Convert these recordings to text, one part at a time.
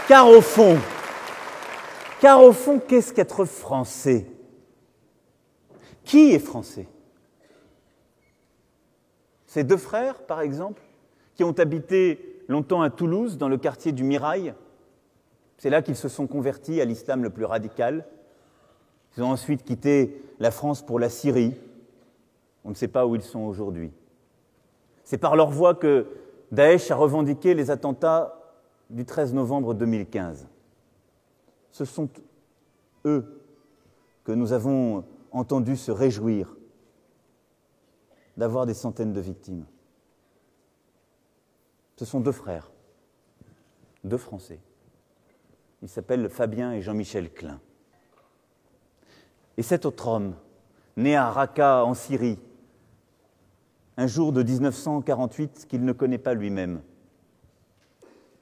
Car au fond, qu'est-ce qu'être français? Qui est français? Ces deux frères, par exemple, qui ont habité longtemps à Toulouse, dans le quartier du Mirail. C'est là qu'ils se sont convertis à l'islam le plus radical. Ils ont ensuite quitté la France pour la Syrie. On ne sait pas où ils sont aujourd'hui. C'est par leur voix que Daesh a revendiqué les attentats du 13 novembre 2015. Ce sont eux que nous avons entendu se réjouir d'avoir des centaines de victimes. Ce sont deux frères, deux Français. Ils s'appellent Fabien et Jean-Michel Klein. Et cet autre homme, né à Raqqa, en Syrie, un jour de 1948 qu'il ne connaît pas lui-même.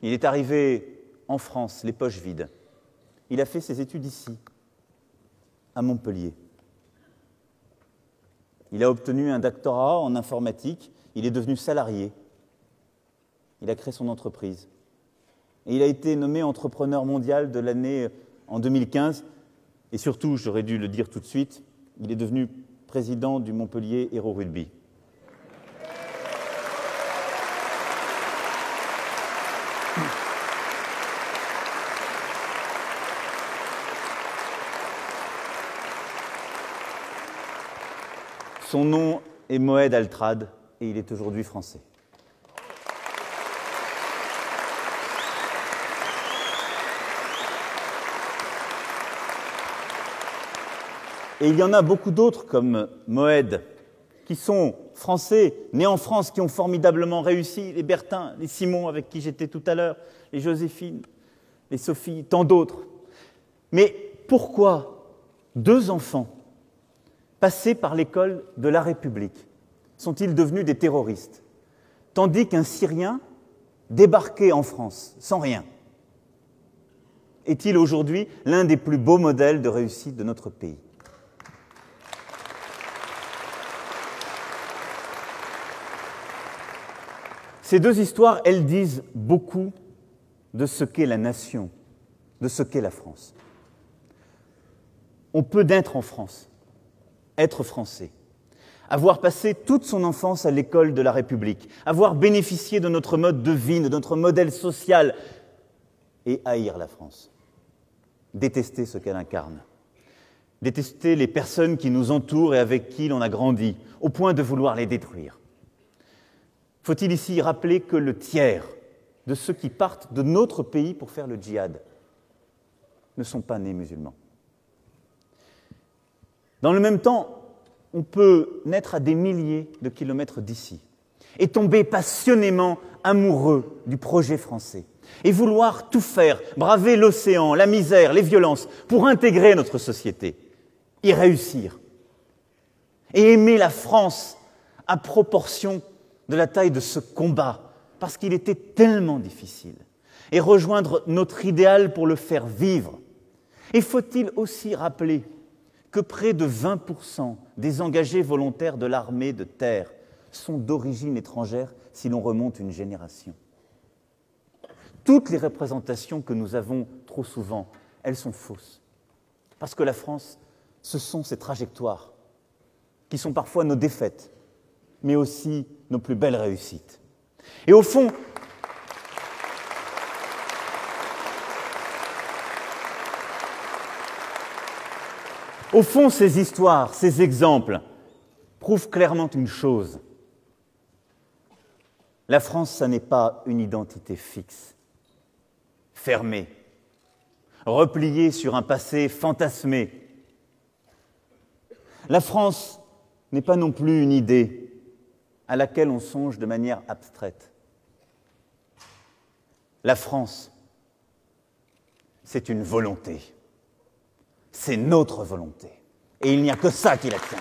Il est arrivé en France, les poches vides. Il a fait ses études ici, à Montpellier. Il a obtenu un doctorat en informatique, il est devenu salarié. Il a créé son entreprise. Et il a été nommé entrepreneur mondial de l'année en 2015. Et surtout, j'aurais dû le dire tout de suite, il est devenu président du Montpellier Hérault Rugby. Son nom est Moed Altrad et il est aujourd'hui français. Et il y en a beaucoup d'autres comme Moed, qui sont français, nés en France, qui ont formidablement réussi, les Bertin, les Simon avec qui j'étais tout à l'heure, les Joséphine, les Sophie, tant d'autres. Mais pourquoi deux enfants passés par l'école de la République sont-ils devenus des terroristes, tandis qu'un Syrien débarqué en France sans rien est-il aujourd'hui l'un des plus beaux modèles de réussite de notre pays? Ces deux histoires, elles disent beaucoup de ce qu'est la nation, de ce qu'est la France. On peut naître en France, être français, avoir passé toute son enfance à l'école de la République, avoir bénéficié de notre mode de vie, de notre modèle social, et haïr la France, détester ce qu'elle incarne, détester les personnes qui nous entourent et avec qui l'on a grandi, au point de vouloir les détruire. Faut-il ici rappeler que le tiers de ceux qui partent de notre pays pour faire le djihad ne sont pas nés musulmans? Dans le même temps, on peut naître à des milliers de kilomètres d'ici et tomber passionnément amoureux du projet français et vouloir tout faire, braver l'océan, la misère, les violences pour intégrer notre société, y réussir et aimer la France à proportion de la taille de ce combat, parce qu'il était tellement difficile, et rejoindre notre idéal pour le faire vivre. Et faut-il aussi rappeler que près de 20% des engagés volontaires de l'armée de terre sont d'origine étrangère si l'on remonte une génération. Toutes les représentations que nous avons trop souvent, elles sont fausses. Parce que la France, ce sont ces trajectoires qui sont parfois nos défaites, mais aussi nos plus belles réussites. Et au fond, ces histoires, ces exemples prouvent clairement une chose. La France, ça n'est pas une identité fixe, fermée, repliée sur un passé fantasmé. La France n'est pas non plus une idée à laquelle on songe de manière abstraite. La France, c'est une volonté. C'est notre volonté. Et il n'y a que ça qui la tient.